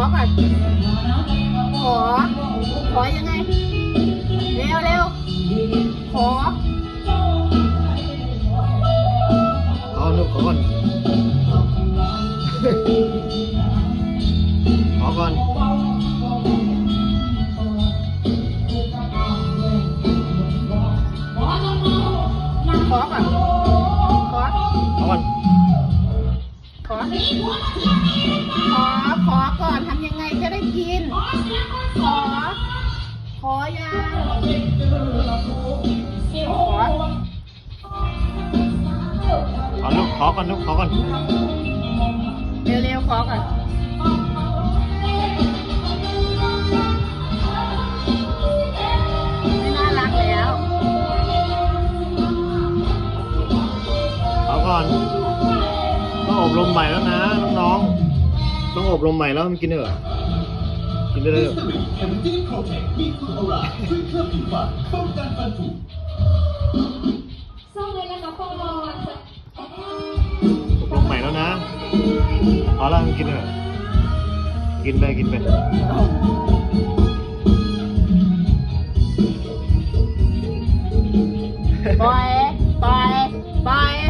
ก่อนขอยังไงเร็วเร็วขอลูกขอก่อนขอก่อนขอก่อนขอ ขอก่อน ขอก่อนทำยังไงจะได้กินขอยังขอลูกขอก่อนลูกขอก่อนเร็วๆขอก่อนไม่น่ารักแล้ว ขอก่อนต้องอบรมใหม่แล้วนะน้องๆต้องอบรมใหม่แล้วมันกินเถอะกินได้เลยอบรมใหม่แล้วนะเอาละมันกินเถอะกินไปปล่อย